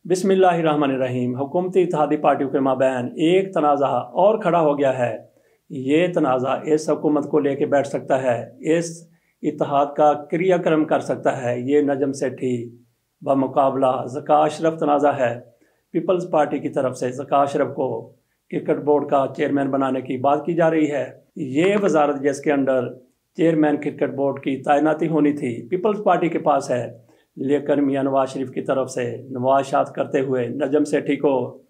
बिस्मिल्लाहिर्रहमानिर्रहीम। हुकूमती इत्तेहादी पार्टियों के माबैन एक तनाज़ा और खड़ा हो गया है। ये तनाज़ा इस हुकूमत को लेके बैठ सकता है, इस इत्तेहाद का क्रियाक्रम कर सकता है। ये नजम सेठी बमुकाबला ज़का अशरफ तनाज़ा है। पीपल्स पार्टी की तरफ से ज़का अशरफ को क्रिकेट बोर्ड का चेयरमैन बनाने की बात की जा रही है। ये वजारत जिसके अंडर चेयरमैन क्रिकेट बोर्ड की तैनाती होनी थी पीपल्स पार्टी के पास है, लेकर मियां नवाज शरीफ की तरफ से नवाशात करते हुए नजम सेठी को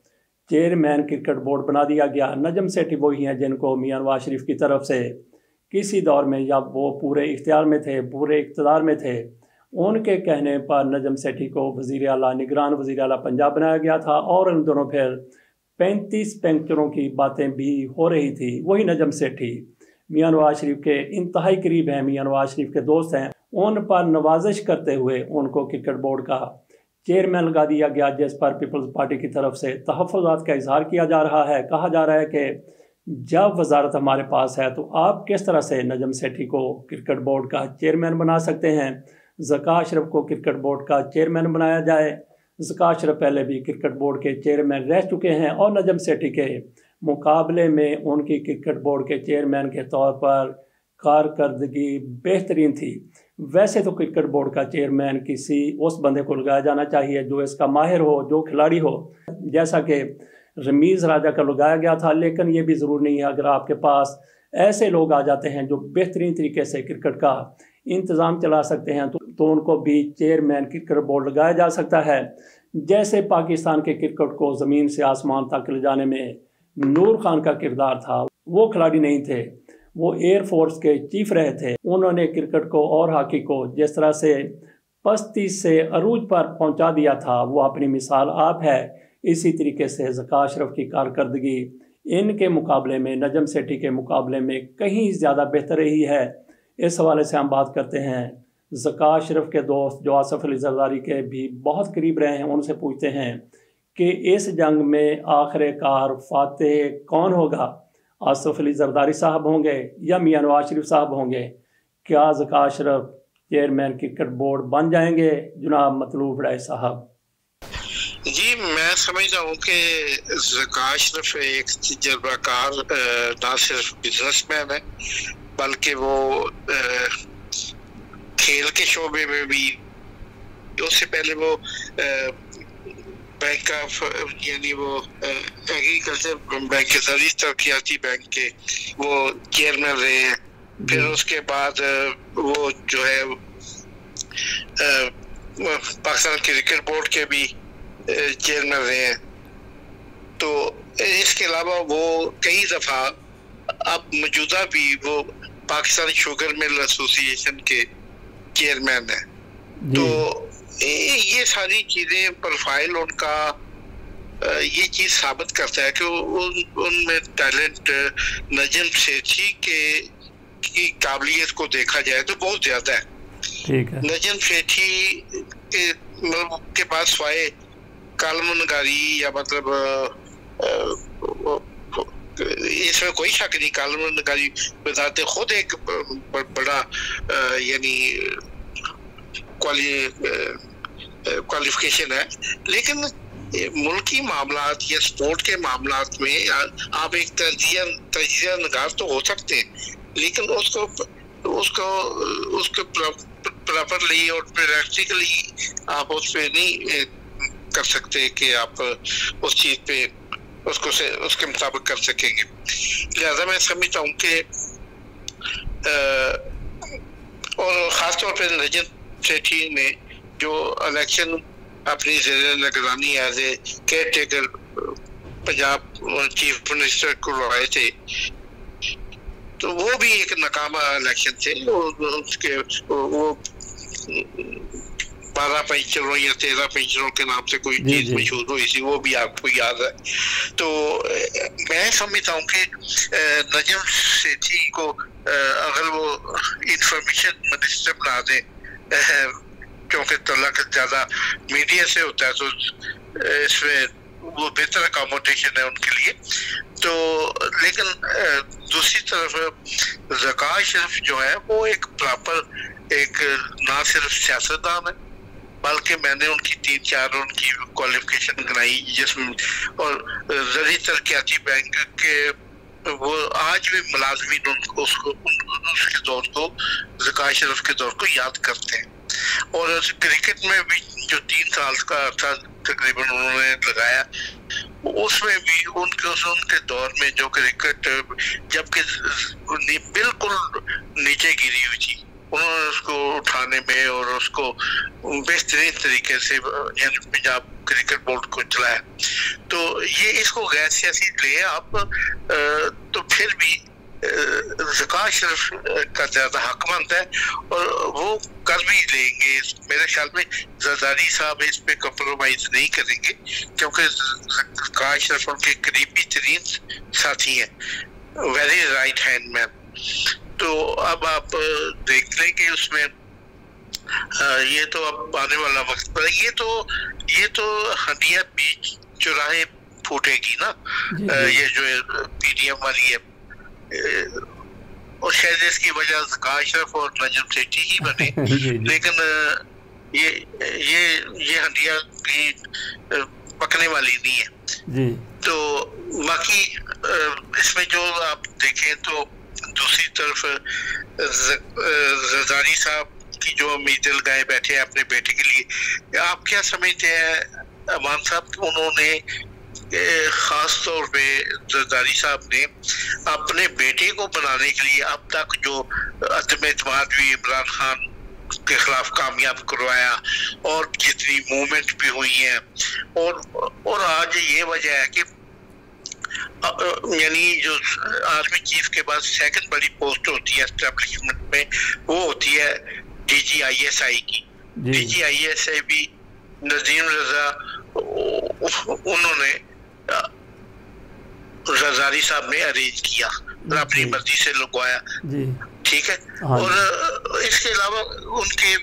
चेयरमैन क्रिकेट बोर्ड बना दिया गया। नजम सेठी वही हैं जिनको मियां नवाज शरीफ की तरफ से किसी दौर में जब वो पूरे इख्तियार में थे, पूरे इक़्तिदार में थे, उनके कहने पर नजम सेठी को वज़ीर आला निगरान वज़ीर आला पंजाब बनाया गया था और उन दोनों फिर 35 पैंचरों की बातें भी हो रही थी। वही नजम सेठी मियां नवाज शरीफ के इंतहाई करीब हैं, मियां नवाज शरीफ के दोस्त हैं। उन पर नवाजिश करते हुए उनको क्रिकेट बोर्ड का चेयरमैन लगा दिया गया, जिस पर पीपल्स पार्टी की तरफ से तहफ़्फ़ुज़ात का इजहार किया जा रहा है। कहा जा रहा है कि जब वजारत हमारे पास है तो आप किस तरह से नजम सेठी को क्रिकेट बोर्ड का चेयरमैन बना सकते हैं। ज़का अशरफ को क्रिकेट बोर्ड का चेयरमैन बनाया जाए। ज़का अशरफ पहले भी क्रिकेट बोर्ड के चेयरमैन रह चुके हैं और नजम सेठी के मुकाबले में उनकी क्रिकेट बोर्ड के चेयरमैन के तौर पर कारकर्दगी बेहतरीन थी। वैसे तो क्रिकेट बोर्ड का चेयरमैन किसी उस बंदे को लगाया जाना चाहिए जो इसका माहिर हो, जो खिलाड़ी हो, जैसा कि रमीज़ राजा का लगाया गया था। लेकिन ये भी ज़रूर नहीं है, अगर आपके पास ऐसे लोग आ जाते हैं जो बेहतरीन तरीके से क्रिकेट का इंतज़ाम चला सकते हैं तो उनको भी चेयरमैन क्रिकेट बोर्ड लगाया जा सकता है। जैसे पाकिस्तान के क्रिकेट को ज़मीन से आसमान तक ले जाने में नूर खान का किरदार था, वो खिलाड़ी नहीं थे, वो एयरफोर्स के चीफ रहे थे। उन्होंने क्रिकेट को और हॉकी को जिस तरह से पस्ती से अरूज पर पहुंचा दिया था, वो अपनी मिसाल आप है। इसी तरीके से ज़का अशरफ की कारकर्दगी इनके मुकाबले में, नजम सेठी के मुकाबले में कहीं ज़्यादा बेहतर रही है। इस हवाले से हम बात करते हैं ज़का अशरफ के दोस्त जो आसिफ अली जरदारी के भी बहुत करीब रहे हैं, उनसे पूछते हैं कि इस जंग में आखिरकार फातेह कौन होगा। आसिफ अली जरदारी साहब होंगे या मियां नवाज शरीफ साहब होंगे? क्या Zaka Ashraf chairman cricket board बन जाएंगे जनाब मतलूब राय साहब? जी, मैं समझता हूँ कि ज़का अशरफ एक तजुर्बाकार ना सिर्फ बिजनेसमैन है बल्कि वो खेल के शोबे में भी, उससे पहले वो बैंक ऑफ यानी वो एग्रीकल्चर बैंक के ज़रीए तरक्याती बैंक के वो चेयरमैन रहे हैं। फिर उसके बाद वो जो है पाकिस्तान क्रिकेट बोर्ड के भी चेयरमैन रहे हैं। तो इसके अलावा वो कई दफ़ा अब मौजूदा भी वो पाकिस्तान शुगर मिल एसोसिएशन के चेयरमैन है। तो ये सारी चीजें प्रोफाइल उनका ये चीज साबित करता है कि उनमें टैलेंट नजम सेठी की काबिलियत को देखा जाए तो बहुत ज्यादा है। ठीक है। नजम सेठी के पास स्वाए कालमनगारी या मतलब इसमें कोई शक नहीं, कालमनगारी बताते खुद एक बड़ा यानी क्वालिफिकेशन है। लेकिन मुल्की मामलात या स्पोर्ट के मामलात में आप एक तजिया नगार तो हो सकते हैं, लेकिन उसको प्रॉपरली और प्रैक्टिकली आप उस पर नहीं कर सकते कि आप उस चीज पे उसके मुताबिक कर सकेंगे। लिहाजा मैं समझता हूँ कि और ख़ासतौर पर नजम सेठी ने जो इलेक्शन अपनी निगरानी as a care taker Punjab chief minister को लड़ाए थे, तो वो भी एक नाकामा इलेक्शन थे। उसके वो 12 पेंशनरों या 13 पेंशनरों के नाम से कोई चीज मशहूर हुई थी, वो भी आपको याद है। तो मैं समझता हूँ कि नजम सेठी को अगर वो इंफॉर्मेशन मिनिस्टर बना दें, क्योंकि तल्लक ज्यादा मीडिया से होता है तो इसमें वो बेहतर अकोमोडेशन है उनके लिए। तो लेकिन दूसरी तरफ ज़का अशरफ जो है वो एक प्रॉपर एक ना सिर्फ सियासतदान है बल्कि मैंने उनकी 3-4 उनकी क्वालिफिकेशन गिनाई, जिसमें और ज़री तरक्याती बैंक के वो आज भी मुलाजमीन उसके दौर को, ज़का अशरफ के दौर को याद करते हैं। और क्रिकेट में भी जो 3 साल का अर्सा तकरीबन उन्होंने लगाया, उसमें भी उनके दौर में जो क्रिकेट जबकि बिल्कुल नीचे गिरी हुई थी, उन्होंने उसको उठाने में और उसको बेहतरीन तरीके से यानी पंजाब क्रिकेट बोर्ड को चलाया। तो ये इसको गैर सियासी ले आप तो फिर भी ज़का अशरफ का ज्यादा हकमंद है और वो कर भी लेंगे। मेरे ख्याल में जरदारी साहब इस पे कम्प्रोमाइज नहीं करेंगे, क्योंकि ज़का अशरफ उनके करीबी तरीन साथी हैं, वेरी राइट हैंड मैन। तो अब आप देख लें कि उसमें ये तो अब आने वाला वक्त पर ये तो हंडिया बीच चौराहे फूटेगी ना, ये जो पीडीएम वाली है, और शायद इसकी वजह ज़का अशरफ और नजम सेठी ही बने। लेकिन ये हंडिया भी पकने वाली नहीं है जी। तो बाकी इसमें जो आप देखें तो दूसरी तरफ जरदारी साहब की जो उम्मीदें लगाए बैठे हैं अपने बेटे के लिए, आप क्या समझते हैं अमान साहब, उन्होंने खास तौर पे जरदारी साहब ने अपने बेटे को बनाने के लिए अब तक जो अदम एतमाद भी इमरान खान के खिलाफ कामयाब करवाया और जितनी मूवमेंट भी हुई है, और आज ये वजह है कि यानी जो आर्मी चीफ के पास सेकंड बड़ी पोस्ट होती है एस्टेब्लिशमेंट में, वो होती है DGISI की। DGISI भी नजीम रजा उन्होंने रजारी साहब ने अरेंज किया, अपनी मर्जी से लगवाया, ठीक है। और इसके अलावा उनके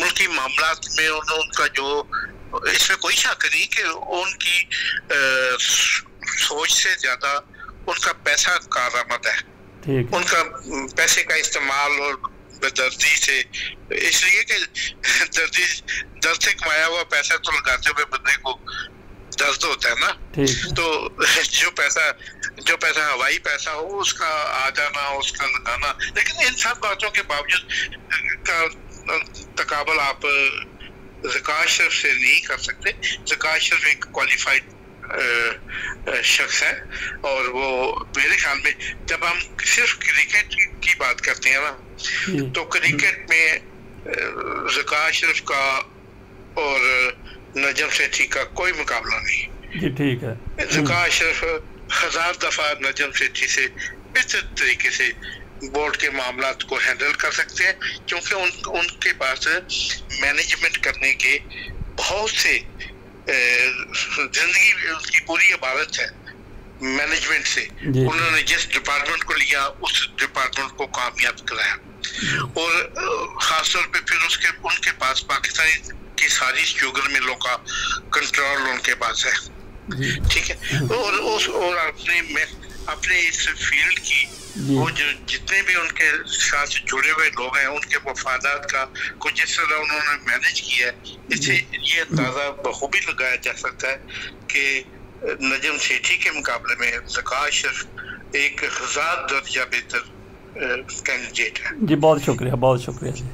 मुल्की मामलात में उनका जो, इसमें कोई शक नहीं कि उनकी सोच से ज्यादा उनका पैसा कारआमद है, उनका पैसे का इस्तेमाल और बेदर्दी से, इसलिए कि दर्द से कमाया हुआ पैसा तो लगाते हुए बंदे को दर्द होता है ना। तो जो पैसा हवाई पैसा हो उसका आ जाना, उसका लगाना, लेकिन इन सब बातों के बावजूद का तकाबल आप ज़का अशरफ से नहीं कर सकते। ज़का अशरफ एक क्वालिफाइड शख्स है, और वो मेरे ख्याल में जब हम सिर्फ क्रिकेट की बात करते हैं ना, तो क्रिकेट में ज़का अशरफ का और नजम सेठी का कोई मुकाबला नहीं जी। ठीक है, ज़का अशरफ 1000 दफा नजम सेठी से बेहतर तरीके से बोर्ड के मामलात को हैंडल कर सकते हैं, क्योंकि उनके पास मैनेजमेंट करने के बहुत से, जिंदगी उनकी पूरी इबारत है मैनेजमेंट से। उन्होंने जिस डिपार्टमेंट को लिया उस डिपार्टमेंट को कामयाब कराया, और खासतौर पे फिर उनके पास पाकिस्तानी की सारी शुगर मिलों का कंट्रोल उनके पास है, ठीक है। और अपने इस फील्ड की वो जो जितने भी उनके साथ जुड़े हुए लोग हैं, उनके वफादात का कुछ जिस तरह उन्होंने मैनेज किया है, इससे ये अंदाजा बखूबी लगाया जा सकता है कि नजम सेठी के मुकाबले में ज़का अशरफ 1000 दर्जा बेहतर कैंडिडेट है जी। बहुत शुक्रिया जी।